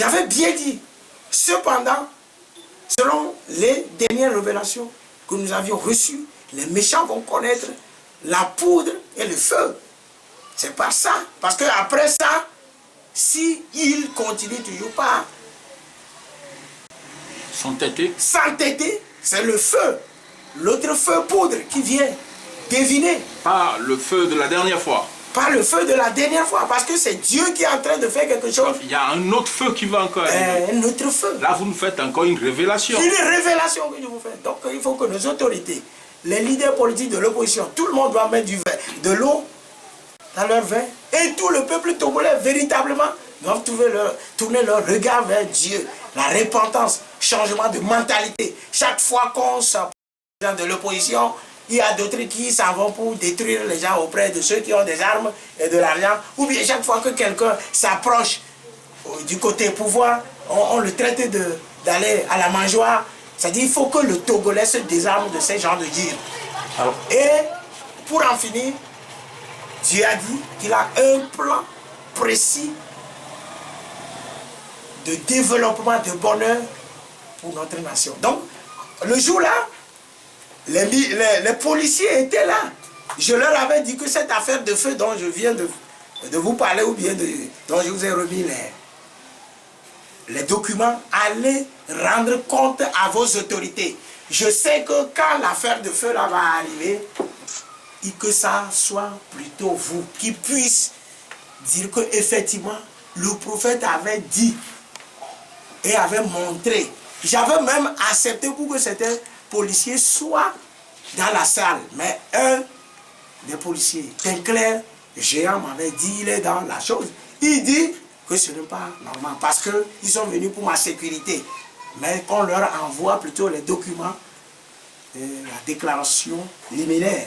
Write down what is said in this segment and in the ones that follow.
J'avais bien dit. Cependant, selon les dernières révélations que nous avions reçues, les méchants vont connaître la poudre et le feu. C'est pas ça. Parce qu'après ça, si ils continuent toujours pas s'entêter, c'est le feu. L'autre feu poudre qui vient deviner. Pas le feu de la dernière fois. Pas le feu de la dernière fois, parce que c'est Dieu qui est en train de faire quelque chose. Il y a un autre feu qui va encore arriver. Un autre feu. Là, vous nous faites encore une révélation. Une révélation que je vous fais. Donc, il faut que nos autorités, les leaders politiques de l'opposition, tout le monde doit mettre de l'eau dans leur vin. Et tout le peuple togolais, véritablement, doivent tourner leur regard vers Dieu. La repentance, changement de mentalité. Chaque fois qu'on s'approche de l'opposition, il y a d'autres qui s'en vont pour détruire les gens auprès de ceux qui ont des armes et de l'argent. Ou bien chaque fois que quelqu'un s'approche du côté pouvoir, on le traite d'aller à la mangeoire. C'est-à-dire qu'il faut que le Togolais se désarme de ces genres de dires. Et pour en finir, Dieu a dit qu'il a un plan précis de développement, de bonheur pour notre nation. Donc, le jour-là, les policiers étaient là. Je leur avais dit que cette affaire de feu dont je viens de vous parler, ou bien dont je vous ai remis les documents, allait rendre compte à vos autorités. Je sais que quand l'affaire de feu là va arriver, et que ça soit plutôt vous qui puisse dire que effectivement le prophète avait dit et avait montré. J'avais même accepté pour que certains policiers soient dans la salle, mais un des policiers, un clair géant, m'avait dit, il est dans la chose. Il dit que ce n'est pas normal parce qu'ils sont venus pour ma sécurité, mais qu'on leur envoie plutôt les documents, la déclaration liminaire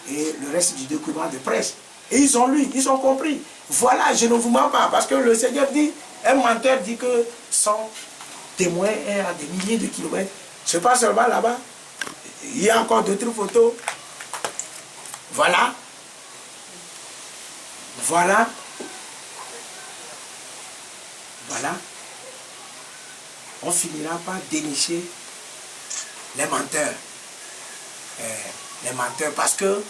et le reste du document de presse. Et ils ont lu, ils ont compris. Voilà, je ne vous mens pas, parce que le Seigneur dit, un menteur dit que son témoin est à des milliers de kilomètres. Ce n'est pas seulement là-bas. Il y a encore d'autres photos. Voilà. Voilà. Voilà. On finira par dénicher les menteurs. Les menteurs, parce que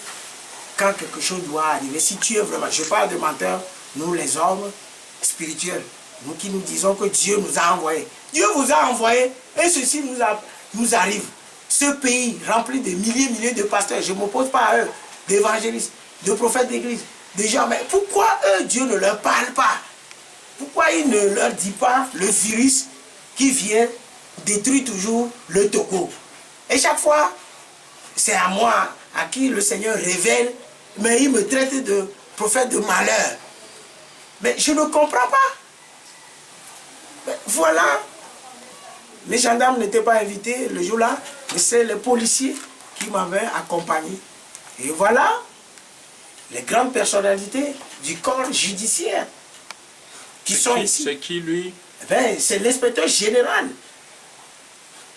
quand quelque chose doit arriver, si tu es vraiment, je parle de menteurs, nous les hommes spirituels, nous qui nous disons que Dieu nous a envoyés. Dieu vous a envoyés et ceci nous arrive. Ce pays rempli de milliers de pasteurs, je ne m'oppose pas à eux, d'évangélistes, de prophètes d'église, de gens, mais pourquoi eux, Dieu ne leur parle pas? Pourquoi il ne leur dit pas le virus qui vient détruire toujours le Togo? Et chaque fois, c'est à moi, à qui le Seigneur révèle, mais il me traite de prophète de malheur. Mais je ne comprends pas. Mais voilà, les gendarmes n'étaient pas invités le jour-là, mais c'est les policiers qui m'avaient accompagné. Et voilà, les grandes personnalités du corps judiciaire qui sont ici. C'est qui, lui? C'est l'inspecteur général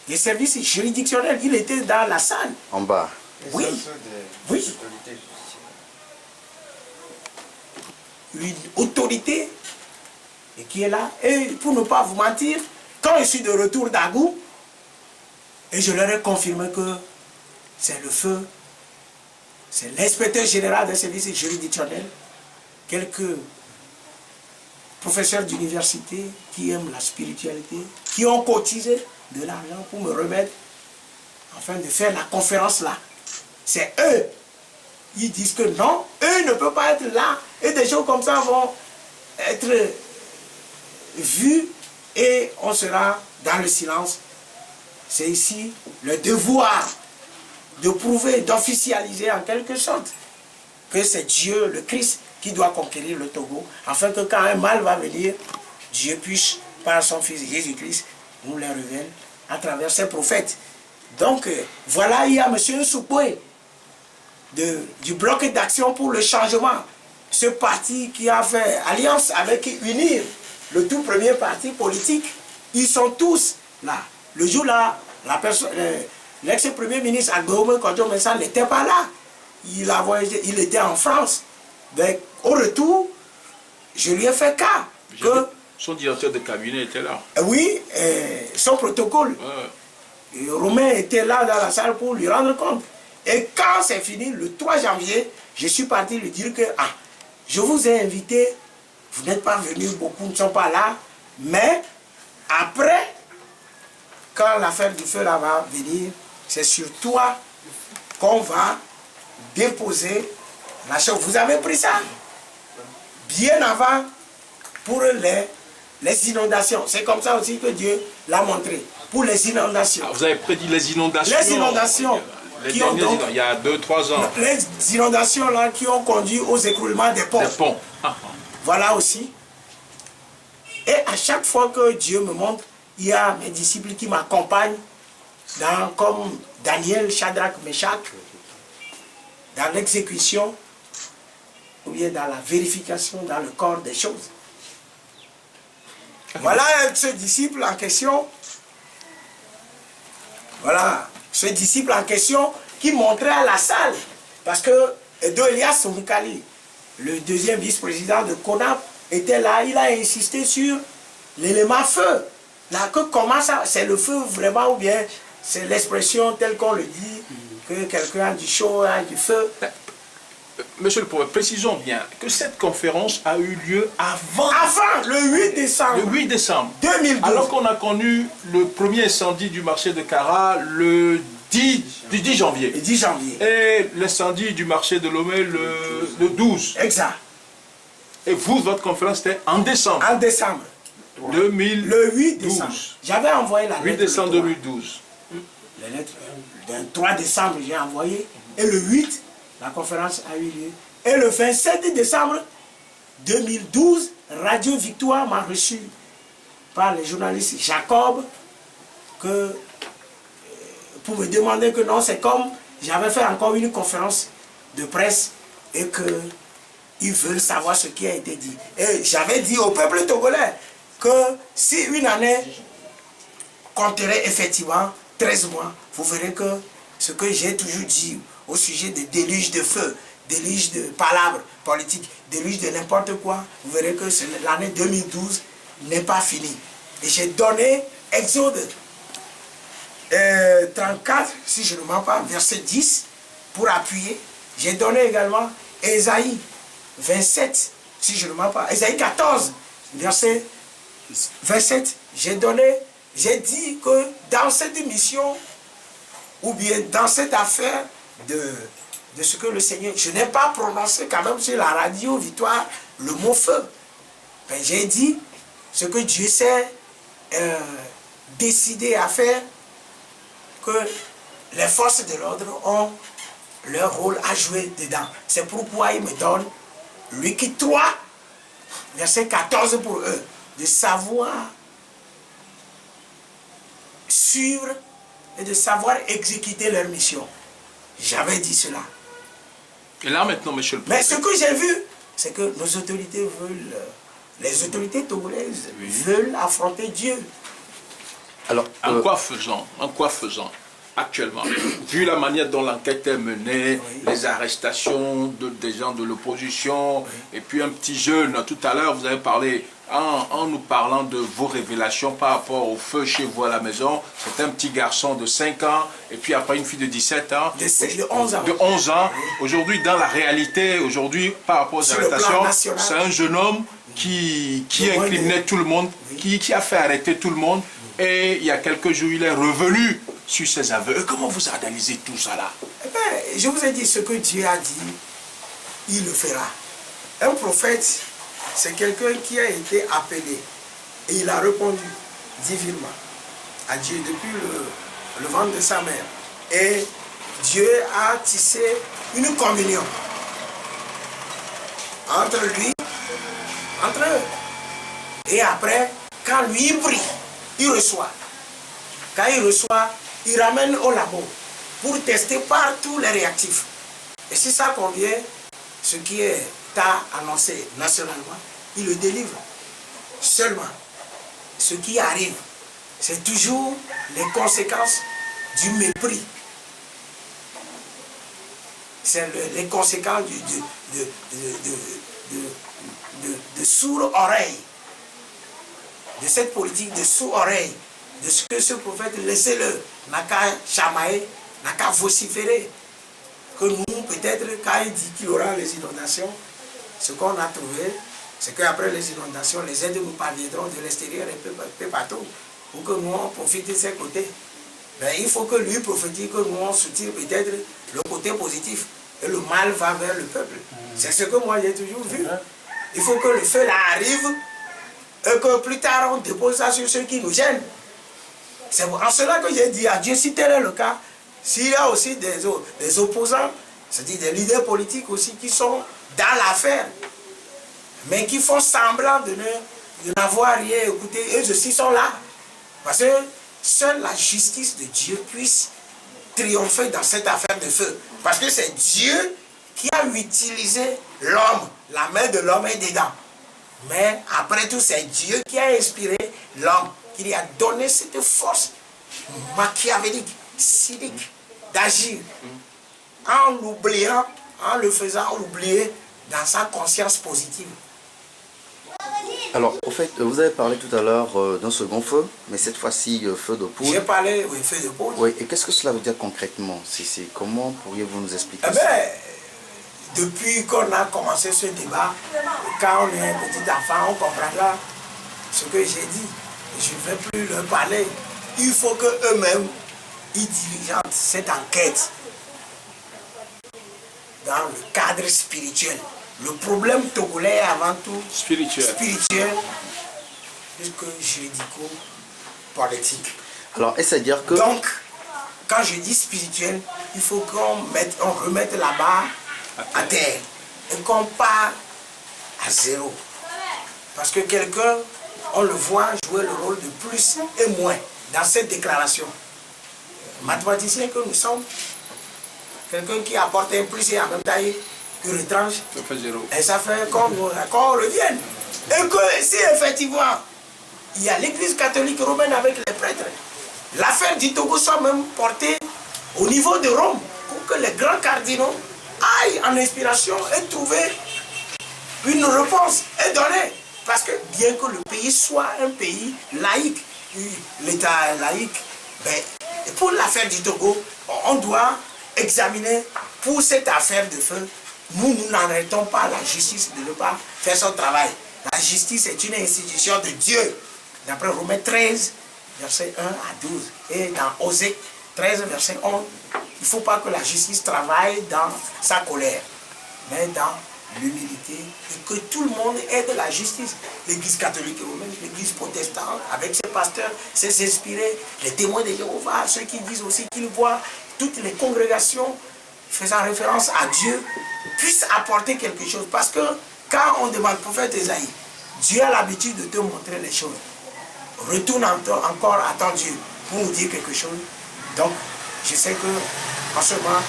des services juridictionnels. Il était dans la salle. En bas. Oui. Oui. Une autorité et qui est là. Et pour ne pas vous mentir, quand je suis de retour d'Agou, et je leur ai confirmé que c'est le feu, c'est l'inspecteur général des services juridictionnels, quelques professeurs d'université qui aiment la spiritualité, qui ont cotisé de l'argent pour me remettre, afin de faire la conférence là. C'est eux. Ils disent que non, eux ne peuvent pas être là. Et des choses comme ça vont être vues et on sera dans le silence. C'est ici le devoir de prouver, d'officialiser en quelque sorte que c'est Dieu, le Christ, qui doit conquérir le Togo, afin que quand un mal va venir, Dieu puisse, par son Fils Jésus-Christ, nous le révèle à travers ses prophètes. Donc, voilà, il y a M. Nsukwe du bloc d'action pour le changement. Ce parti qui a fait alliance avec UNIR, le tout premier parti politique, ils sont tous là. Le jour-là, l'ex-premier ministre Agome Kodjo Mensah n'était pas là. Il était en France. Mais au retour, je lui ai fait cas que Son directeur de cabinet était là. Oui, son protocole. Ouais. Et Romain était là dans la salle pour lui rendre compte. Et quand c'est fini, le 3 janvier, je suis parti lui dire que je vous ai invité, vous n'êtes pas venus, beaucoup ne sont pas là, mais après, quand l'affaire du feu là va venir, c'est sur toi qu'on va déposer la chose. Vous avez pris ça bien avant pour les inondations. C'est comme ça aussi que Dieu l'a montré. Pour les inondations. Vous avez prédit les inondations. Les inondations. Les donc, il y a 2-3 ans. Les inondations là qui ont conduit aux écroulements des ponts. Des ponts. Voilà aussi. Et à chaque fois que Dieu me montre, il y a mes disciples qui m'accompagnent, comme Daniel, Shadrach, Meshach, dans l'exécution, ou bien dans la vérification dans le corps des choses. Voilà ce disciple en question. Voilà ce disciple en question qui montrait à la salle. Parce que Edo Elias Mukali, le deuxième vice-président de CONAP, était là. Il a insisté sur l'élément feu. Là, que comment ça, c'est le feu vraiment ou bien c'est l'expression telle qu'on le dit, que quelqu'un a du chaud, a du feu. Monsieur le prophète, précisons bien que cette conférence a eu lieu avant le 8 décembre. Le 8 décembre. 2012. Alors qu'on a connu le premier incendie du marché de Kara le 10 janvier. Le 10 janvier. Et l'incendie du marché de Lomé le 12. Exact. Et vous, votre conférence était en décembre. En décembre. 2012. Le 8 décembre. J'avais envoyé la lettre. 8 décembre 2012. La lettre, le 3 décembre, j'ai envoyé. Et le 8, la conférence a eu lieu. Et le 27 décembre 2012, Radio Victoire m'a reçu par les journalistes Jacob pour me demander que non, c'est comme j'avais fait encore une conférence de presse et qu'ils veulent savoir ce qui a été dit. Et j'avais dit au peuple togolais que si une année compterait effectivement 13 mois, vous verrez que ce que j'ai toujours dit au sujet des déluges de feu, déluge de palabres politiques, déluge de n'importe quoi, vous verrez que l'année 2012 n'est pas finie. Et j'ai donné Exode 34, si je ne mens pas, verset 10, pour appuyer. J'ai donné également Ésaïe 27, si je ne mens pas, Ésaïe 14, verset 27. J'ai dit que dans cette mission, ou bien dans cette affaire de ce que le Seigneur... Je n'ai pas prononcé quand même sur la radio Victoire le mot feu. Mais j'ai dit ce que Dieu s'est décidé à faire, que les forces de l'ordre ont leur rôle à jouer dedans. C'est pourquoi il me donne Luc 3, verset 14 pour eux, de savoir suivre et de savoir exécuter leur mission. J'avais dit cela. Et là maintenant, monsieur le prophète. Mais ce que j'ai vu, c'est que nos autorités veulent, les autorités togolaises veulent affronter Dieu. Alors, en quoi faisant actuellement, vu la manière dont l'enquête est menée, les arrestations des gens de l'opposition, et puis un petit jeune, tout à l'heure vous avez parlé, en nous parlant de vos révélations par rapport au feu chez vous à la maison, c'est un petit garçon de 5 ans, et puis après une fille de 17 ans, de 11 ans. De 11 ans. Aujourd'hui, dans la réalité, aujourd'hui, par rapport aux arrestations, c'est un jeune homme qui incriminait tout le monde, qui a fait arrêter tout le monde, et il y a quelques jours, il est revenu sur ses aveux. Et comment vous analysez tout ça là? Eh bien, je vous ai dit ce que Dieu a dit, il le fera. Un prophète, c'est quelqu'un qui a été appelé et il a répondu divinement à Dieu depuis le ventre de sa mère. Et Dieu a tissé une communion entre lui, entre eux. Et après, quand lui prie, il reçoit. Quand il reçoit, il ramène au labo pour tester partout les réactifs. Et si ça convient, ce qui est annoncé nationalement, il le délivre. Seulement, ce qui arrive, c'est toujours les conséquences du mépris. C'est les conséquences de sourdes oreilles. de cette politique de sous-oreille, de ce que ce prophète, laissez-le, n'a qu'à chamailler, n'a qu'à vociférer. Que nous, peut-être, quand il dit qu'il y aura les inondations, ce qu'on a trouvé, c'est qu'après les inondations, les aides nous parviendront de l'extérieur et peu partout, pour que nous on profite de ces côtés. Mais il faut que lui prophétise, que nous on soutient peut-être le côté positif, et le mal va vers le peuple. C'est ce que moi j'ai toujours vu. Il faut que le feu là arrive, et que plus tard on dépose ça sur ceux qui nous gênent. C'est en cela que j'ai dit à Dieu, si tel est le cas, s'il y a aussi des opposants, c'est-à-dire des leaders politiques aussi qui sont dans l'affaire, mais qui font semblant de n'avoir rien écouté, eux aussi sont là. Parce que seule la justice de Dieu puisse triompher dans cette affaire de feu. Parce que c'est Dieu qui a utilisé l'homme, la main de l'homme est dedans. Mais après tout, c'est Dieu qui a inspiré l'homme, qui lui a donné cette force machiavélique, cynique, d'agir, en l'oubliant, en le faisant oublier dans sa conscience positive. Alors, au fait, vous avez parlé tout à l'heure d'un second feu, mais cette fois-ci, feu de poudre. J'ai parlé, oui, feu de poudre. Oui, et qu'est-ce que cela veut dire concrètement? Comment pourriez-vous nous expliquer ça? Depuis qu'on a commencé ce débat, quand on est un petit enfant, on comprendra ce que j'ai dit. Je ne vais plus leur parler. Il faut qu'eux-mêmes, ils dirigeantent cette enquête dans le cadre spirituel. Le problème togolais est avant tout spirituel plus que juridico-politique. Alors, est-ce à dire que... Donc, quand je dis spirituel, il faut qu'on remette la barre à terre et qu'on part à zéro. Parce que quelqu'un, on le voit jouer le rôle de plus et moins dans cette déclaration. Mathématicien que nous sommes, quelqu'un qui apporte un plus et en même temps qui retranche, ça fait zéro. Et ça fait qu'on revienne. Et que si effectivement, il y a l'église catholique romaine avec les prêtres, l'affaire du Togo soit même portée au niveau de Rome, pour que les grands cardinaux aillent en inspiration et trouver une réponse et donner. Parce que bien que le pays soit un pays laïque, l'État laïque, ben, pour l'affaire du Togo, on doit examiner pour cette affaire de feu. Nous n'arrêtons pas la justice de ne pas faire son travail. La justice est une institution de Dieu. D'après Romains 13, verset 1 à 12. Et dans Osée 13, verset 11, il ne faut pas que la justice travaille dans sa colère, mais dans l'humilité, et que tout le monde ait de la justice. L'église catholique romaine, l'église protestante, avec ses pasteurs, ses inspirés, les témoins de Jéhovah, ceux qui disent aussi qu'ils voient toutes les congrégations faisant référence à Dieu, puissent apporter quelque chose. Parce que quand on demande au prophète Esaïe, Dieu a l'habitude de te montrer les choses. Retourne encore à ton Dieu pour nous dire quelque chose. Donc, je sais que en ce moment,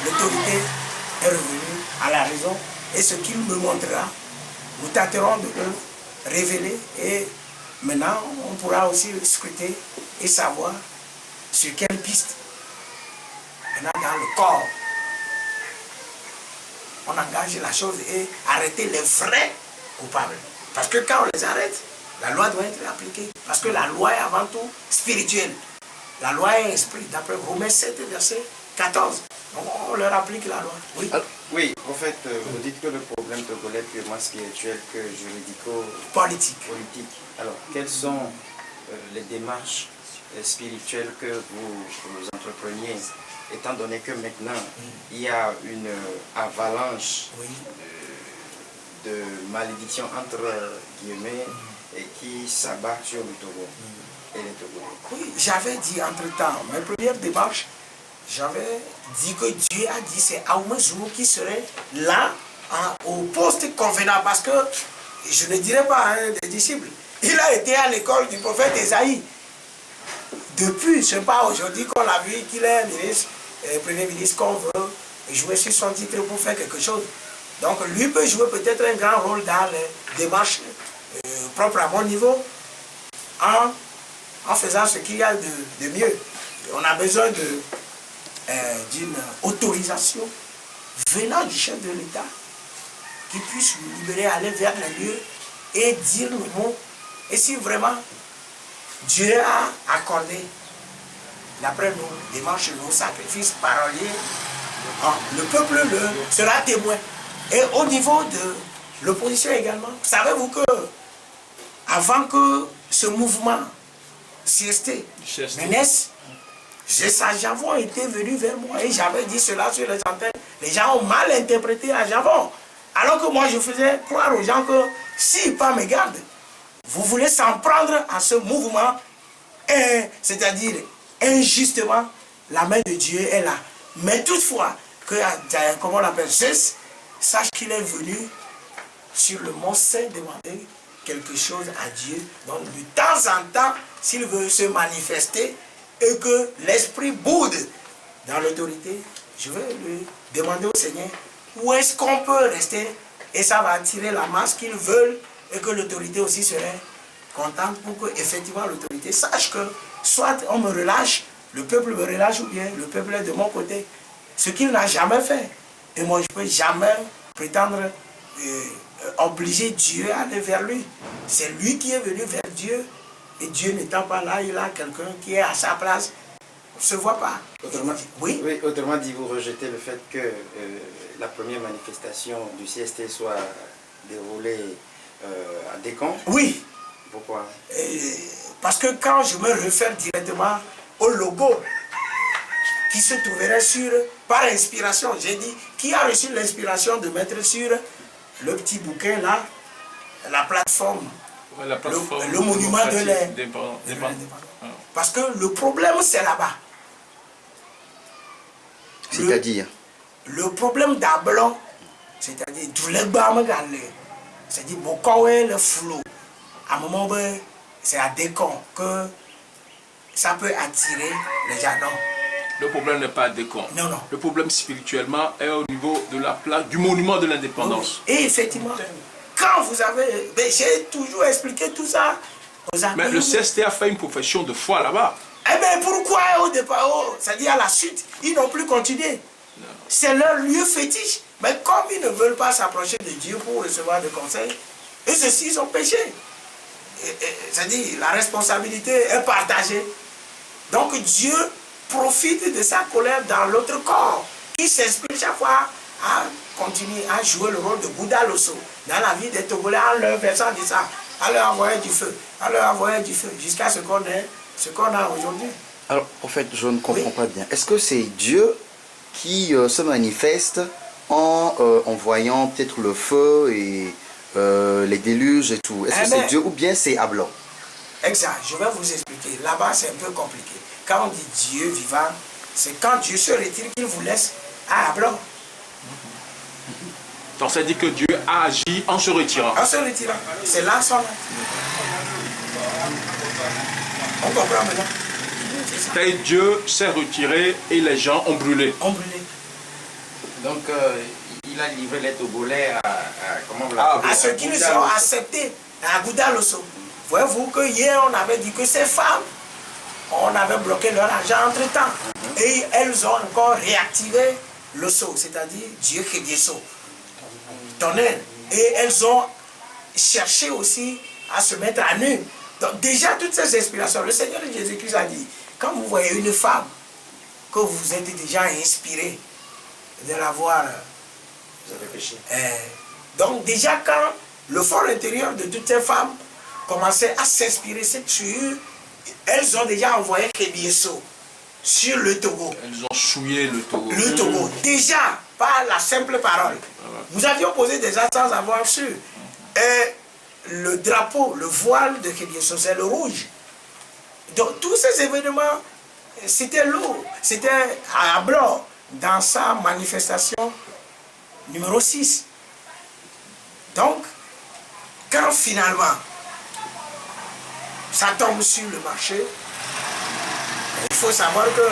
l'autorité est revenue à la raison. Et ce qu'il me montrera, nous tâterons de le révéler. Et maintenant, on pourra aussi scruter et savoir sur quelle piste. Maintenant, dans le corps, on engage la chose et arrêter les vrais coupables. Parce que quand on les arrête, la loi doit être appliquée. Parce que la loi est avant tout spirituelle. La loi est esprit, d'après Romains 7, verset 14. Donc on leur applique la loi. Oui. Oui, en fait, vous dites que le problème togolais est purement spirituel que juridico-politique. Alors, quelles sont les démarches spirituelles que vous entrepreniez, étant donné que maintenant, il y a une avalanche de malédiction entre guillemets et qui s'abat sur le Togo et les Togolais? Oui, j'avais dit entre-temps, mes premières démarches, j'avais dit que Dieu a dit c'est Aoumezou qui serait là au poste convenable, parce que je ne dirais pas des disciples. Il a été à l'école du prophète Esaïe. Depuis, ce n'est pas aujourd'hui qu'on a vu qu'il est ministre, premier ministre, qu'on veut jouer sur son titre pour faire quelque chose. Donc lui peut jouer peut-être un grand rôle dans les démarches propres à mon niveau, en faisant ce qu'il y a de mieux. On a besoin d'une autorisation venant du chef de l'État qui puisse nous libérer, aller vers les lieux et dire le mot Et si vraiment Dieu a accordé, d'après nos démarches, nos sacrifices paroliers, le peuple sera témoin. Et au niveau de l'opposition également, savez-vous que avant que ce mouvement CST naisse, à Javon était venu vers moi et j'avais dit cela sur les antennes. Les gens ont mal interprété à Javon. Alors que moi je faisais croire aux gens que si pas me garde, vous voulez s'en prendre à ce mouvement, c'est-à-dire injustement, la main de Dieu est là. Mais toutefois, que, comment on l'appelle, sache qu'il est venu sur le mont Saint demander quelque chose à Dieu. Donc de temps en temps, s'il veut se manifester et que l'esprit boude dans l'autorité, je vais lui demander au Seigneur où est-ce qu'on peut rester, et ça va attirer la masse qu'ils veulent et que l'autorité aussi serait contente pour que effectivement l'autorité sache que soit on me relâche, le peuple me relâche, ou bien le peuple est de mon côté. Ce qu'il n'a jamais fait. Et moi je ne peux jamais prétendre obliger Dieu à aller vers lui. C'est lui qui est venu vers Dieu. Et Dieu n'étant pas là, il a quelqu'un qui est à sa place. On ne se voit pas. Autrement, oui, autrement dit, vous rejetez le fait que la première manifestation du CST soit déroulée à Descamps. Oui. Pourquoi? Parce que quand je me réfère directement au logo qui se trouverait par inspiration, j'ai dit, qui a reçu l'inspiration de mettre sur le petit bouquin là, la plateforme, le monument de l'indépendance. Parce que le problème c'est là-bas. C'est-à-dire le problème d'Ablon, c'est-à-dire tout le bas, c'est-à-dire beaucoup le flou. À un moment, c'est à Descamps que ça peut attirer les jardins. Le problème n'est pas à Descamps. Non, non. Le problème spirituellement est au niveau de la place du monument de l'indépendance. Oui. Et effectivement, quand vous avez... J'ai toujours expliqué tout ça aux amis. Mais le CST a fait une profession de foi là-bas. Eh bien, pourquoi au départ, c'est-à-dire à la suite, ils n'ont plus continué? C'est leur lieu fétiche. Mais comme ils ne veulent pas s'approcher de Dieu pour recevoir des conseils, et ceux-ci, ils ont péché. C'est-à-dire, la responsabilité est partagée. Donc Dieu profite de sa colère dans l'autre corps, qui s'inspire chaque fois à continuer à jouer le rôle de Bouddha Losso dans la vie des Togolais en leur versant de ça, à leur envoyer du feu, jusqu'à ce qu'on a aujourd'hui. Alors, en fait, je ne comprends pas bien. Est-ce que c'est Dieu qui se manifeste en voyant peut-être le feu et les déluges et tout? Est-ce que c'est Dieu ou bien c'est Ablon? Exact, je vais vous expliquer. Là-bas, c'est un peu compliqué. Quand on dit Dieu vivant, c'est quand Dieu se retire qu'il vous laisse à Ablon. Donc ça dit que Dieu a agi en se retirant. En se retirant. C'est là son acte. On comprend maintenant. Et Dieu s'est retiré et les gens ont brûlé. Donc il a livré les Togolais à ceux qui les ont acceptés, à Bouddha Losso. Voyez-vous que hier on avait dit que ces femmes, on avait bloqué leur argent entre-temps. Et elles ont encore réactivé le sceau, c'est-à-dire Dieu qui est sceau. Tonnerre. Et elles ont cherché aussi à se mettre à nu. Donc déjà toutes ces inspirations, le Seigneur Jésus-Christ a dit, quand vous voyez une femme, que vous êtes déjà inspiré de la voir, donc déjà quand le fort intérieur de toutes ces femmes commençait à s'inspirer cette tuure, elles ont déjà envoyé Kébieso sur le Togo. Elles ont souillé le Togo. Le Togo, déjà, par la simple parole. Nous avions posé des actes sans avoir su. Et le drapeau, le voile de Kébieso, c'est le rouge. Donc tous ces événements, c'était lourd. C'était à Ablon, dans sa manifestation numéro 6. Donc, quand finalement, ça tombe sur le marché, il faut savoir que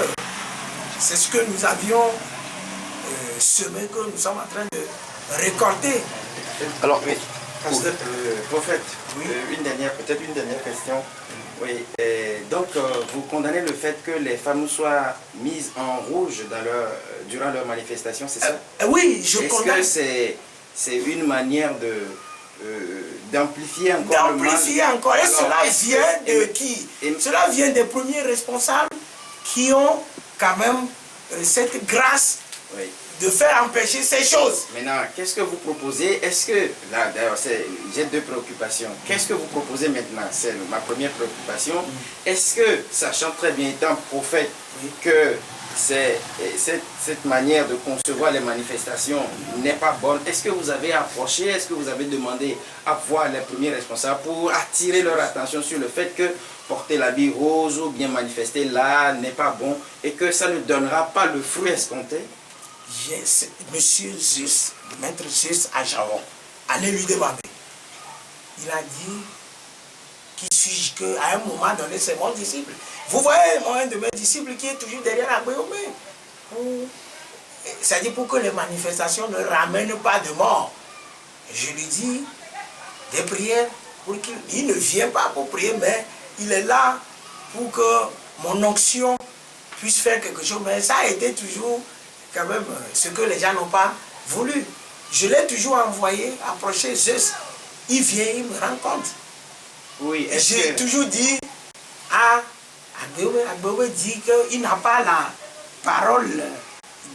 c'est ce que nous avions semé, que nous sommes en train de récolter. Alors, Pasteur, prophète, oui. Peut-être une dernière question. Oui, donc vous condamnez le fait que les femmes soient mises en rouge durant leur manifestation, c'est ça? Oui, je condamne. Est-ce que c'est une manière d'amplifier encore le mal. Et alors, cela vient de qui? Cela vient des premiers responsables qui ont quand même cette grâce de faire empêcher ces choses. Maintenant, qu'est-ce que vous proposez? Est-ce que, là d'ailleurs, j'ai deux préoccupations. Qu'est-ce que vous proposez maintenant? C'est ma première préoccupation. Est-ce que, sachant très bien étant prophète, que cette manière de concevoir les manifestations n'est pas bonne, est-ce que vous avez approché, est-ce que vous avez demandé à voir les premiers responsables pour attirer leur attention sur le fait que porter l'habit rose ou bien manifester là n'est pas bon et que ça ne donnera pas le fruit escompté? Monsieur Zeus, maître Zeus à Javon, allez lui demander. Il a dit, qui suis-je qu'à un moment donné, c'est mon disciple. Vous voyez, un de mes disciples qui est toujours derrière Agbéomé. C'est-à-dire pour que les manifestations ne ramènent pas de mort. Je lui dis des prières pour qu'il ne vient pas pour prier, mais il est là pour que mon onction puisse faire quelque chose. Mais ça a été toujours quand même ce que les gens n'ont pas voulu. Je l'ai toujours envoyé approcher Zeus. Il vient, il me rencontre. Oui, j'ai toujours dit à Agbéomé dit qu'il n'a pas la parole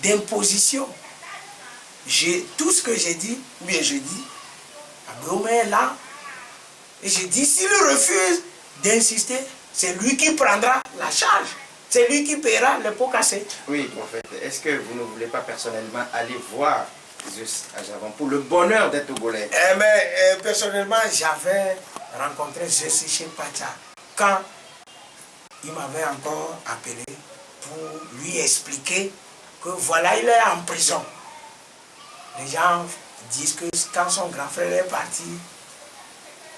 d'imposition. Tout ce que j'ai dit, bien je dis, Agbéomé est là. Et j'ai dit, s'il refuse d'insister, c'est lui qui prendra la charge. C'est lui qui paiera les pots cassés. Oui, prophète. Est-ce que vous ne voulez pas personnellement aller voir Zeus à Javon pour le bonheur des Togolais? Mais personnellement, j'avais rencontré Zeus chez Pacha quand il m'avait encore appelé pour lui expliquer que voilà, il est en prison. Les gens disent que quand son grand frère est parti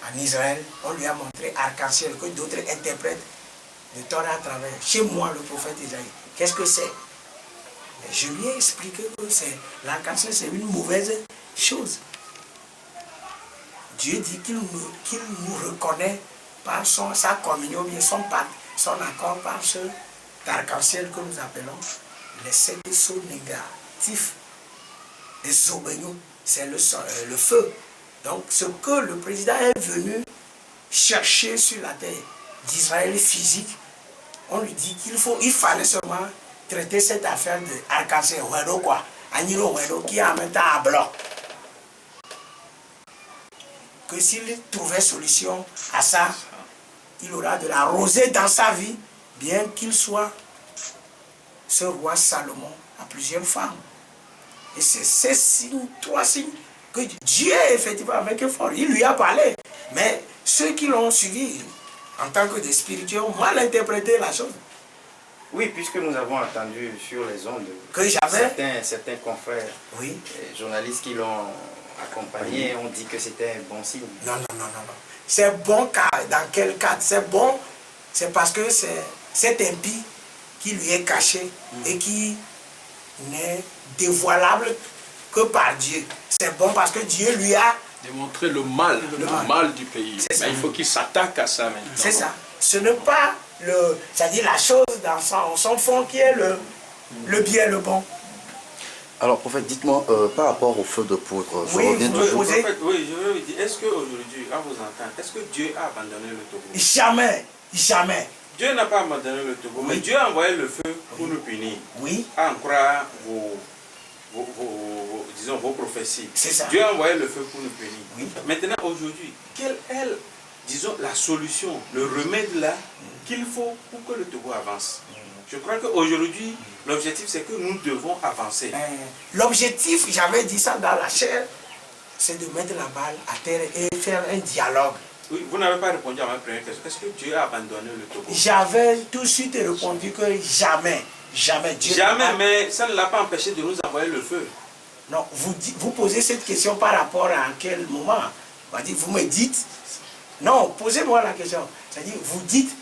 en Israël, on lui a montré arc-en-ciel que d'autres interprètent le Torah à travers. Chez moi, le prophète Isaïe, qu'est-ce que c'est? Je lui ai expliqué que l'arc-en-ciel, c'est une mauvaise chose. Dieu dit qu'il nous reconnaît par sa communion, bien son accord par ce arc-en-ciel que nous appelons les sept sceaux négatifs. Les obénions, c'est le feu. Donc ce que le président est venu chercher sur la terre d'Israël physique, on lui dit qu'il fallait seulement traiter cette affaire de arc-en-ciel, qui est en même temps à blanc. Que s'il trouvait solution à ça, il aura de la rosée dans sa vie, bien qu'il soit ce roi Salomon à plusieurs femmes. Et c'est ces signes, 3 signes, que Dieu effectivement avec effort, il lui a parlé. Mais ceux qui l'ont suivi en tant que des spirituels ont mal interprété la chose. Oui, puisque nous avons entendu sur les ondes que certains confrères, journalistes qui l'ont accompagné, ont dit que c'était un bon signe. Non. C'est bon dans quel cadre? C'est bon, c'est parce que c'est cet impie qui lui est caché et qui n'est dévoilable que par Dieu. C'est bon parce que Dieu lui a démontré le mal du pays. Mais il faut qu'il s'attaque à ça maintenant. C'est ça. Ce n'est pas c'est-à-dire la chose dans son fond qui est le bien, le bon. Alors, prophète, dites-moi, par rapport au feu de poudre, je reviens je veux vous dire, est-ce qu'aujourd'hui, à vous entendre, est-ce que Dieu a abandonné le Togo? Jamais. Dieu n'a pas abandonné le Togo, mais Dieu a envoyé le feu pour nous punir. Oui. À en croire vos prophéties. C'est ça. Dieu a envoyé le feu pour nous punir. Oui. Maintenant, aujourd'hui, quelle est, disons, la solution, le remède là qu'il faut pour que le Togo avance? Je crois qu'aujourd'hui, l'objectif, c'est que nous devons avancer. L'objectif, j'avais dit ça dans la chair, c'est de mettre la balle à terre et faire un dialogue. Oui, vous n'avez pas répondu à ma première question. Est-ce que Dieu a abandonné le Togo? J'avais tout de suite répondu que jamais. Dieu mais ça ne l'a pas empêché de nous envoyer le feu. Non, vous posez cette question par rapport à quel moment? Vous me dites, non, posez-moi la question. C'est-à-dire, vous dites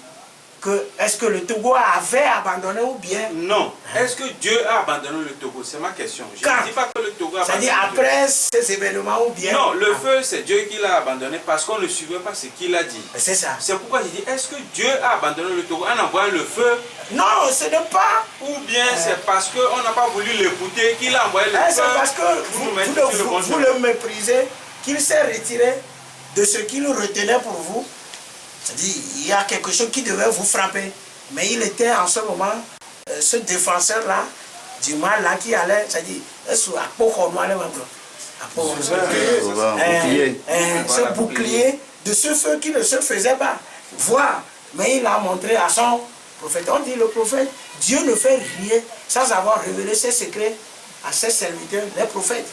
que est-ce que le Togo avait abandonné ou bien? Non. Est-ce que Dieu a abandonné le Togo? C'est ma question. Je ne dis pas que le Togo a abandonné. C'est-à-dire après ces événements ou bien? Non, le feu, c'est Dieu qui l'a abandonné parce qu'on ne suivait pas ce qu'il a dit. C'est ça. C'est pourquoi je dis, est-ce que Dieu a abandonné le Togo en envoyant le feu? Non, ce n'est pas. Ou bien c'est parce qu'on n'a pas voulu l'écouter qu'il a envoyé le feu? C'est parce que vous le méprisez, qu'il s'est retiré de ce qu'il retenait pour vous. C'est-à-dire, il y a quelque chose qui devait vous frapper. Mais il était en ce moment, ce défenseur-là, du mal là qui allait, c'est-à-dire, ce bouclier de ce feu qui ne se faisait pas voir. Mais il a montré à son prophète. On dit le prophète, Dieu ne fait rien sans avoir révélé ses secrets à ses serviteurs, les prophètes.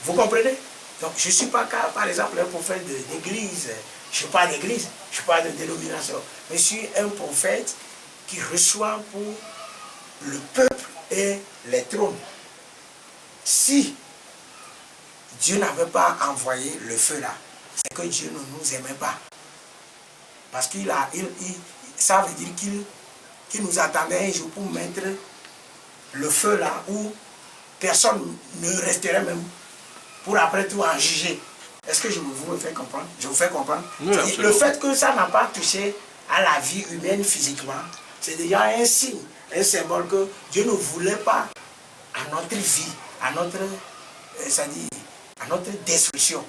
Vous comprenez? Donc je ne suis pas, par exemple, un prophète d'église. Je ne suis pas d'église, je ne suis pas de dénomination. Mais je suis un prophète qui reçoit pour le peuple et les trônes. Si Dieu n'avait pas envoyé le feu là, c'est que Dieu ne nous aimait pas. Parce ça veut dire qu'il nous attendait un jour pour mettre le feu là où personne ne resterait même pour après tout en juger. Est-ce que je vous fais comprendre? Je vous fais comprendre. Oui, le fait que ça n'a pas touché à la vie humaine physiquement, c'est déjà un signe, un symbole que Dieu ne voulait pas à notre vie, à notre, à notre destruction.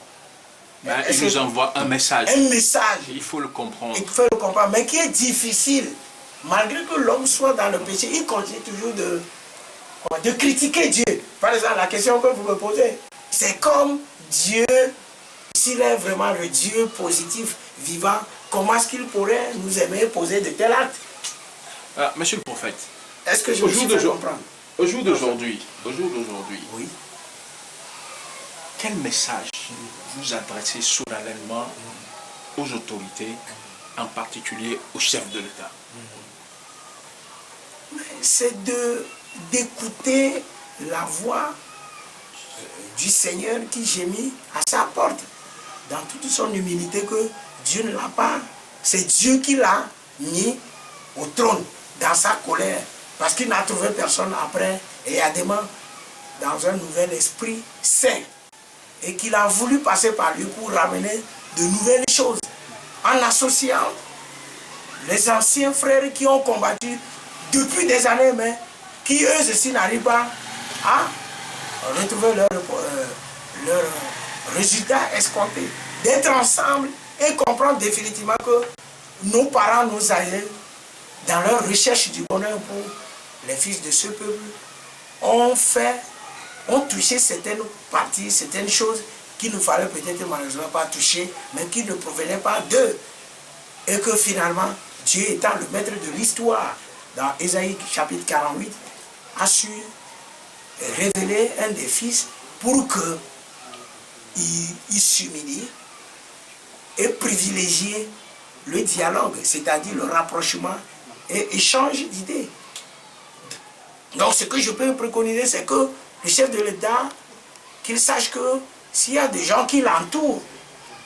Ben, il nous envoie un message. Un message. Il faut le comprendre. Il faut le comprendre, mais qui est difficile. Malgré que l'homme soit dans le péché, il continue toujours de critiquer Dieu. Par exemple, la question que vous me posez, c'est comme Dieu, s'il est vraiment le Dieu positif, vivant, comment est-ce qu'il pourrait nous aimer poser de tels actes? Monsieur le prophète, est-ce que je vous comprendre? Au jour d'aujourd'hui, oui. Quel message vous adressez solennellement aux autorités, en particulier au chef de l'État? C'est d'écouter la voix du Seigneur qui gémit à sa porte, dans toute son humilité, que Dieu ne l'a pas. C'est Dieu qui l'a mis au trône dans sa colère, parce qu'il n'a trouvé personne après, et dans un nouvel esprit saint, et qu'il a voulu passer par lui pour ramener de nouvelles choses, en associant les anciens frères qui ont combattu depuis des années, mais qui eux aussi n'arrivent pas à retrouver leur résultat escompté. D'être ensemble et comprendre définitivement que nos parents, nos aïeux, dans leur recherche du bonheur pour les fils de ce peuple, ont touché certaines parties, certaines choses qu'il ne fallait peut-être malheureusement pas toucher, mais qui ne provenaient pas d'eux. Et que finalement, Dieu étant le maître de l'histoire, dans Ésaïe chapitre 48, a su révéler un des fils pour qu'il s'humilie et privilégier le dialogue, c'est-à-dire le rapprochement et échange d'idées. Donc ce que je peux préconiser, c'est que le chef de l'État, qu'il sache que s'il y a des gens qui l'entourent,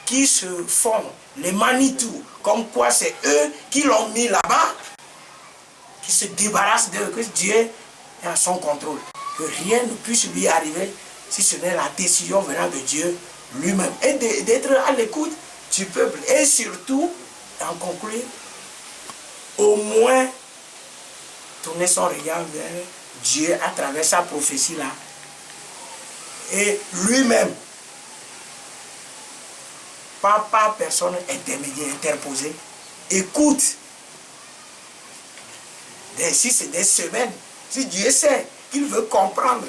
qui se font les Manitou, comme quoi c'est eux qui l'ont mis là-bas, qui se débarrassent d'eux, que Dieu est à son contrôle, que rien ne puisse lui arriver si ce n'est la décision venant de Dieu lui-même, et d'être à l'écoute du peuple, et surtout, en conclure, au moins tourner son regard vers Dieu à travers sa prophétie là, et lui-même, pas par personne intermédiaire, interposée, écoute. Si c'est des semaines, si Dieu sait qu'il veut comprendre,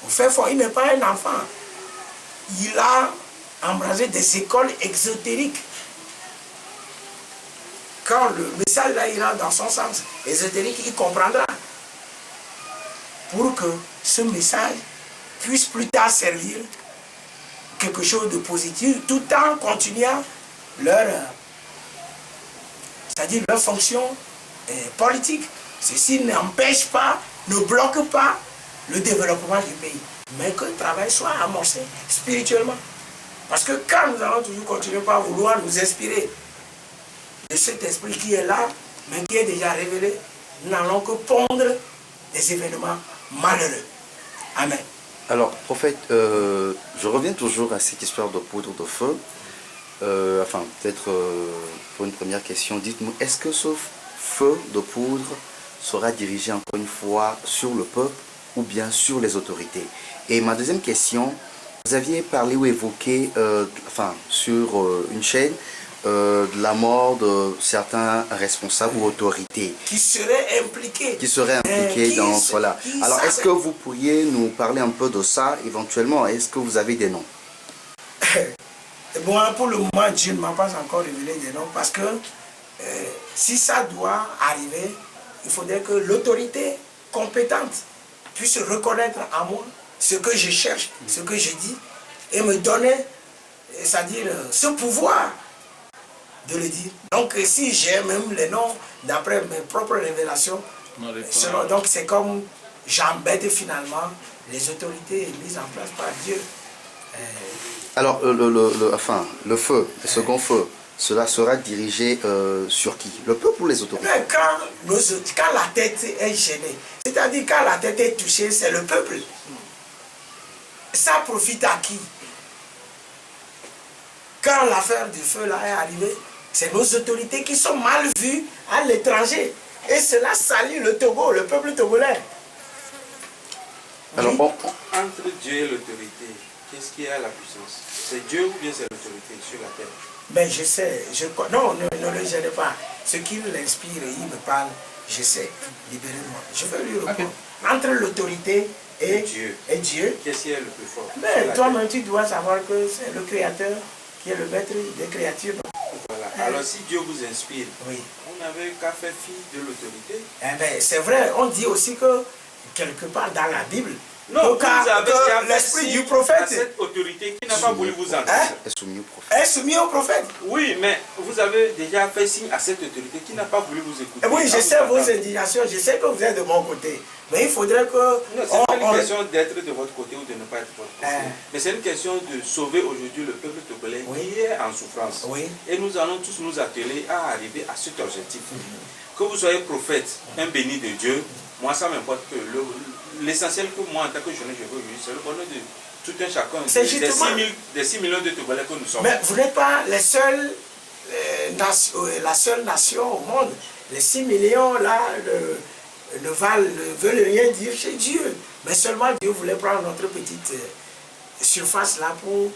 au fait fond, il n'est pas un enfant. Il a embrasé des écoles exotériques. Quand le message là ira dans son sens ésotérique, il comprendra. Pour que ce message puisse plus tard servir quelque chose de positif, tout en continuant c'est-à-dire leur fonction politique. Ceci n'empêche pas, ne bloque pas le développement du pays, mais que le travail soit amorcé spirituellement. Parce que quand nous allons toujours continuer par vouloir nous inspirer de cet esprit qui est là, mais qui est déjà révélé, nous n'allons que pondre des événements malheureux. Amen. Alors, prophète, je reviens toujours à cette histoire de poudre de feu. Enfin, peut-être pour une première question, dites-nous, est-ce que ce feu de poudre sera dirigé encore une fois sur le peuple ou bien sur les autorités? Et ma deuxième question, Vous aviez parlé ou évoqué, sur une chaîne, de la mort de certains responsables ou autorités. Qui seraient impliqués. Dans cela. Alors, est-ce que vous pourriez nous parler un peu de ça éventuellement? Est-ce que vous avez des noms? Bon, pour le moment, Dieu ne m'a pas encore révélé des noms parce que si ça doit arriver, il faudrait que l'autorité compétente puisse reconnaître en moi ce que je cherche, ce que je dis, et me donner, c'est-à-dire ce pouvoir de le dire. Donc si j'ai même les noms d'après mes propres révélations, donc c'est comme j'embête finalement les autorités mises en place par Dieu. Alors le feu, le second feu, cela sera dirigé sur qui? Le peuple ou les autorités? Mais quand la tête est gênée, c'est-à-dire quand la tête est touchée, c'est le peuple. Ça profite à qui? Quand l'affaire du feu là est arrivée, c'est nos autorités qui sont mal vues à l'étranger. Et cela salit le Togo, le peuple togolais. Alors, entre Dieu et l'autorité, qu'est-ce qui a la puissance? C'est Dieu ou bien c'est l'autorité sur la terre? Ben je sais, non, ne le gênez pas. Ce qui l'inspire, il me parle, je sais, libérez-moi. Je vais lui répondre. Entre l'autorité et Dieu. Qu'est-ce qui est le plus fort? Mais toi-même, tu dois savoir que c'est le Créateur qui est le maître des créatures. Voilà. Alors si Dieu vous inspire, oui, on n'avait qu'à faire fi de l'autorité. Eh ben, c'est vrai, on dit aussi que quelque part dans la Bible, non, vous avez l'esprit du prophète, cette autorité qui n'a pas voulu vous entendre, est soumis au prophète. Oui, mais vous avez déjà fait signe à cette autorité qui n'a pas voulu vous écouter. Oui, je sais vos indignations, je sais que vous êtes de mon côté. Mais il faudrait que... Non, c'est pas une question d'être de votre côté ou de ne pas être de votre côté. Mais c'est une question de sauver aujourd'hui le peuple togolais qui est en souffrance. Oui. Et nous allons tous nous atteler à arriver à cet objectif. Que vous soyez prophète, un béni de Dieu, moi ça m'importe que l'essentiel que moi en tant que jeune je veux vivre, c'est le bonheur de tout un chacun. Des 6 millions de Togolais que nous sommes. Mais vous n'êtes pas les seuls, la seule nation au monde. Les 6 millions là ne veulent rien dire chez Dieu. Mais seulement Dieu voulait prendre notre petite surface là pour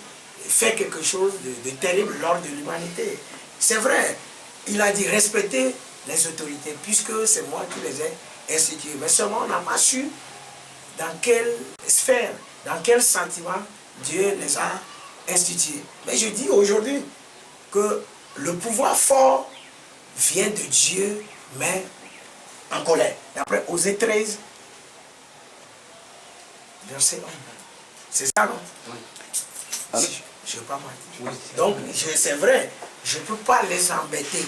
faire quelque chose de terrible lors de l'humanité. C'est vrai, il a dit respecter les autorités puisque c'est moi qui les ai instituées. Mais seulement on n'a pas su dans quelle sphère, dans quel sentiment Dieu les a institués. Mais je dis aujourd'hui que le pouvoir fort vient de Dieu, mais en colère. D'après Osée 13, verset 1. C'est ça, non? Oui. Je ne vais pas mentir. Oui. Donc, c'est vrai, je ne peux pas les embêter.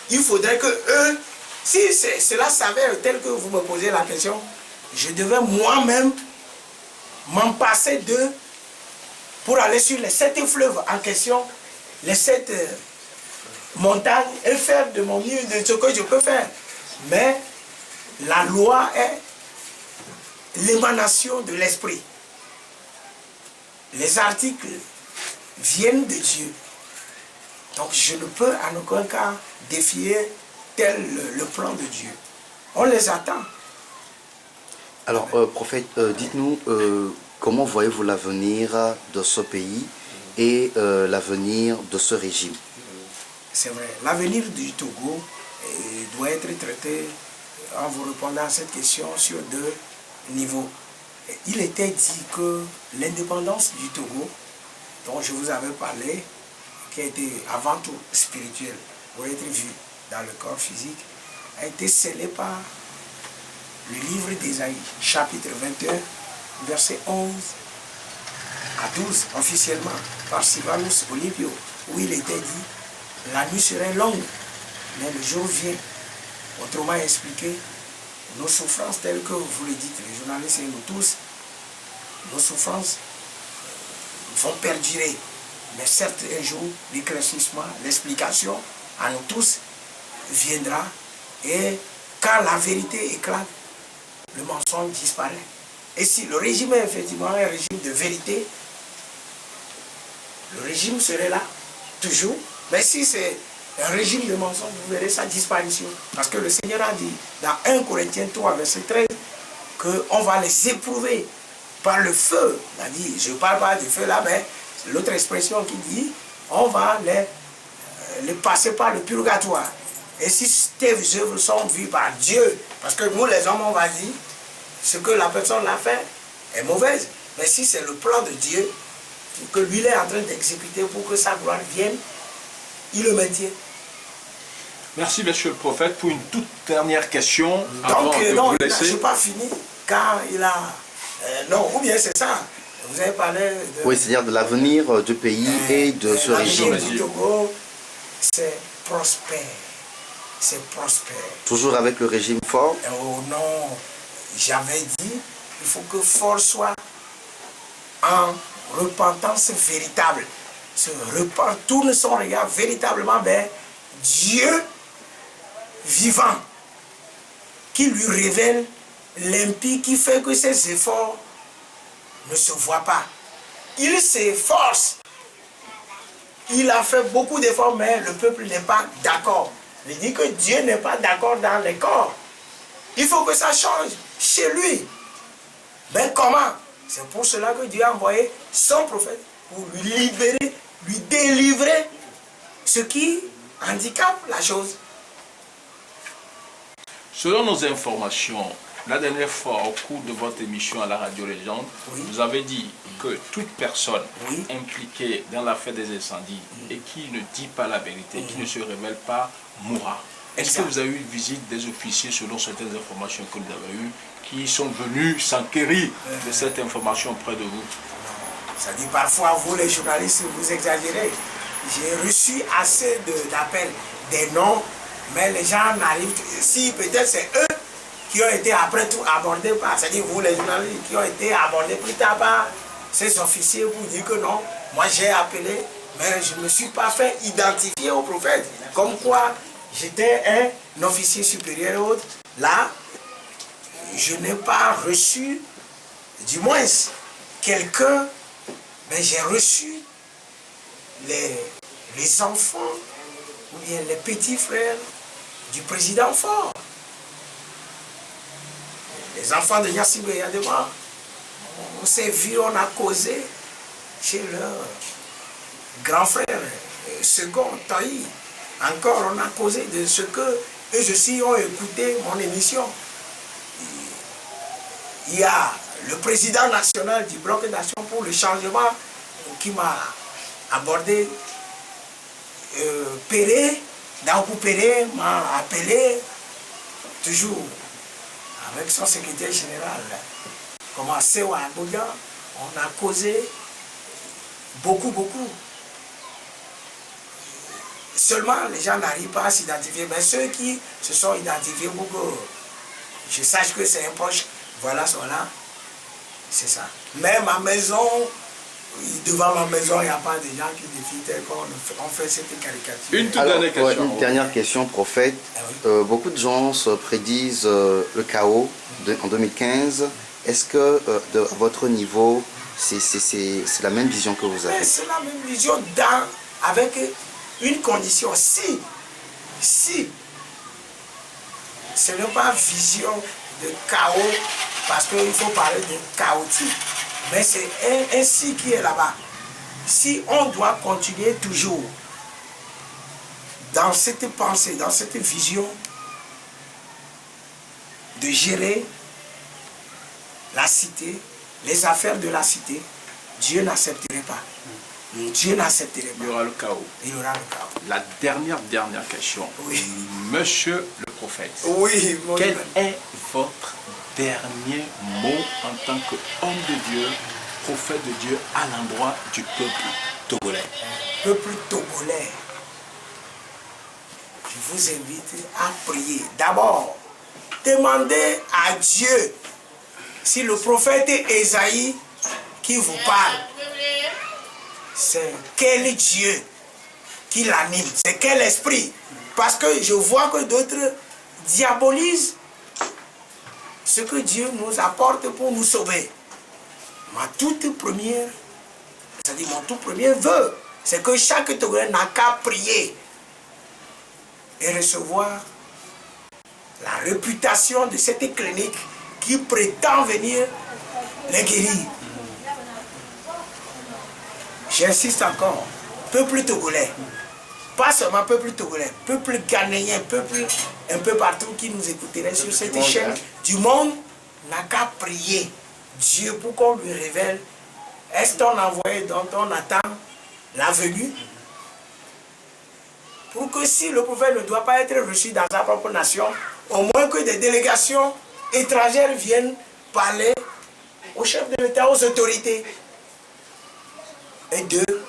Il faudrait que eux, si cela s'avère tel que vous me posez la question, je devais moi-même m'en passer d'eux pour aller sur les 7 fleuves en question, les 7 montagnes, et faire de mon mieux de ce que je peux faire. Mais la loi est l'émanation de l'esprit. Les articles viennent de Dieu. Donc je ne peux en aucun cas défier tel le plan de Dieu. On les attend. Alors, prophète, dites-nous, comment voyez-vous l'avenir de ce pays et l'avenir de ce régime? C'est vrai, l'avenir du Togo doit être traité en vous répondant à cette question sur 2 niveaux. Il était dit que l'indépendance du Togo, dont je vous avais parlé, qui a été avant tout spirituelle, pour être vue dans le corps physique, a été scellée par le livre d'Ésaïe, chapitre 21, versets 11 à 12, officiellement, par Sylvanus Olympio, où il était dit « La nuit serait longue, mais le jour vient ». Autrement expliqué, nos souffrances telles que vous le dites, les journalistes et nous tous, nos souffrances vont perdurer. Mais certes, un jour, l'éclaircissement, l'explication à nous tous viendra. Et quand la vérité éclate, le mensonge disparaît. Et si le régime est effectivement un régime de vérité, le régime serait là, toujours. Mais si c'est un régime de mensonge, vous verrez sa disparition. Parce que le Seigneur a dit dans 1 Corinthiens 3, verset 13, qu'on va les éprouver par le feu. On a dit, je ne parle pas du feu là, mais c'est l'autre expression qui dit, on va les passer par le purgatoire. Et si tes œuvres sont vues par Dieu, parce que nous les hommes, on va dire, ce que la personne l'a fait est mauvaise. Mais si c'est le plan de Dieu, que lui est en train d'exécuter pour que sa gloire vienne, il le maintient. Merci, monsieur le prophète. Pour une toute dernière question, donc, non, je n'ai pas fini, car il a... non, ou bien c'est ça. Vous avez parlé de... Oui, c'est-à-dire de l'avenir du pays et de ce régime. L'avenir du Togo, c'est prospère. C'est prospère. Toujours avec le régime fort? Oh non, j'avais dit, il faut que fort soit en repentance véritable. Tourne son regard véritablement vers Dieu vivant, qui lui révèle l'impie, qui fait que ses efforts ne se voient pas. Il s'efforce. Il a fait beaucoup d'efforts, mais le peuple n'est pas d'accord. Il dit que Dieu n'est pas d'accord dans les corps. Il faut que ça change chez lui. Ben comment? C'est pour cela que Dieu a envoyé son prophète pour lui libérer, lui délivrer ce qui handicape la chose. Selon nos informations, la dernière fois, au cours de votre émission à la Radio Légende, vous avez dit que toute personne impliquée dans l'affaire des incendies et qui ne dit pas la vérité, qui ne se révèle pas, mourra. Est-ce que vous avez eu visite des officiers, selon certaines informations que vous avez eues, qui sont venus s'enquérir de cette information auprès de vous? Ça dit parfois, vous les journalistes, vous exagérez. J'ai reçu assez d'appels, des noms, mais les gens n'arrivent... Si peut-être c'est eux qui ont été après tout abordés par... C'est-à-dire vous les journalistes qui ont été abordés plus tard par ces officiers pour dire que non, moi j'ai appelé, mais je ne me suis pas fait identifier au prophète. Comme quoi, j'étais un officier supérieur et autre. Là, je n'ai pas reçu, du moins, quelqu'un, mais j'ai reçu les enfants, ou bien les petits frères du président Fort. Les enfants de Yassib et Yadema, on s'est vu, on a causé chez leur grand frère, second, Taï. Encore, on a causé de ce que eux aussi ont écouté mon émission. Il y a le président national du Bloc d'action pour le changement qui m'a abordé. Péré, Daoupou Péré m'a appelé, toujours avec son secrétaire général, comme à Sewa Agoya, on a causé beaucoup. Seulement, les gens n'arrivent pas à s'identifier, mais ceux qui se sont identifiés pour que je sache que c'est un proche, voilà, sont là, c'est ça. Mais ma maison, devant ma maison, il n'y a pas de gens qui défient tel qu'on fait cette caricature. Une toute dernière question. Une dernière question, prophète. Beaucoup de gens se prédisent le chaos en 2015. Est-ce que, à votre niveau, c'est la même vision que vous avez? C'est la même vision avec une condition. Si ce n'est pas vision de chaos, parce qu'il faut parler de chaotique, mais c'est un si qui est là-bas. Si on doit continuer toujours dans cette pensée, dans cette vision de gérer la cité, les affaires de la cité, Dieu n'accepterait pas. Dieu n'accepterait pas. Il y aura le chaos. Il y aura le chaos. La dernière question. Oui. Monsieur le prophète. Oui, quel est votre dernier mot en tant qu'homme de Dieu, prophète de Dieu, à l'endroit du peuple togolais? Peuple togolais, je vous invite à prier. D'abord, demandez à Dieu si le prophète Ésaïe qui vous parle, c'est quel Dieu qui l'anime, c'est quel esprit. Parce que je vois que d'autres diabolisent ce que Dieu nous apporte pour nous sauver. Ma toute première, c'est-à-dire mon tout premier vœu, c'est que chaque Togolais n'a qu'à prier et recevoir la réputation de cette clinique qui prétend venir les guérir. J'insiste encore, peuple togolais, pas seulement peuple togolais, peuple ghanéen, peuple un peu partout qui nous écouterait sur cette chaîne du monde, n'a qu'à prier Dieu pour qu'on lui révèle est-ce ton envoyé dont on attend la venue, pour que si le prophète ne doit pas être reçu dans sa propre nation, au moins que des délégations étrangères viennent parler au chef de l'État, aux autorités. Et deux,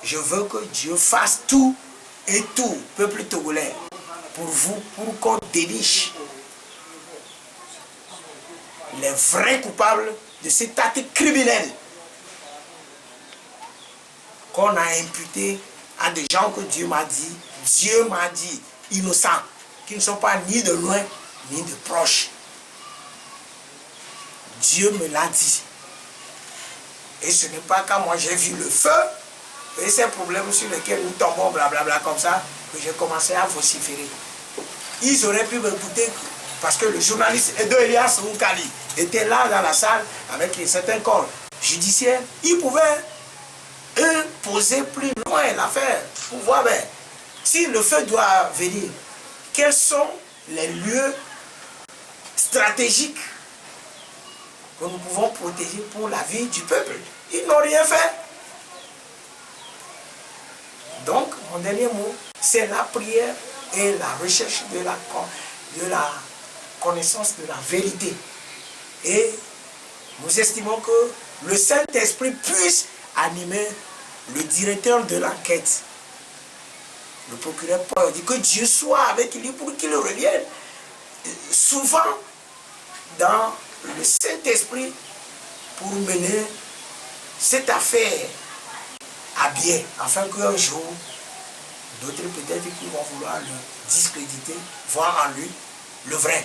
je veux que Dieu fasse tout et tout, peuple togolais, pour vous, pour qu'on déniche les vrais coupables de cet acte criminel qu'on a imputé à des gens que Dieu m'a dit, innocents, qui ne sont pas ni de loin, ni de proche. Dieu me l'a dit. Et ce n'est pas quand moi j'ai vu le feu et ces problèmes sur lesquels nous tombons, blablabla, comme ça, que j'ai commencé à vociférer. Ils auraient pu m'écouter parce que le journaliste Edo Elias Moukali était là dans la salle avec certains corps judiciaires. Ils pouvaient poser plus loin l'affaire pour voir si le feu doit venir. Quels sont les lieux stratégiques que nous pouvons protéger pour la vie du peuple? Ils n'ont rien fait. Donc, mon dernier mot, c'est la prière et la recherche de la connaissance de la vérité. Et nous estimons que le Saint-Esprit puisse animer le directeur de l'enquête, le procureur Paul, dit que Dieu soit avec lui pour qu'il revienne souvent dans le Saint-Esprit pour mener cette affaire à bien, afin qu'un jour, d'autres peut-être qui vont vouloir le discréditer, voir en lui le vrai.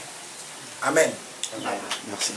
Amen. Merci.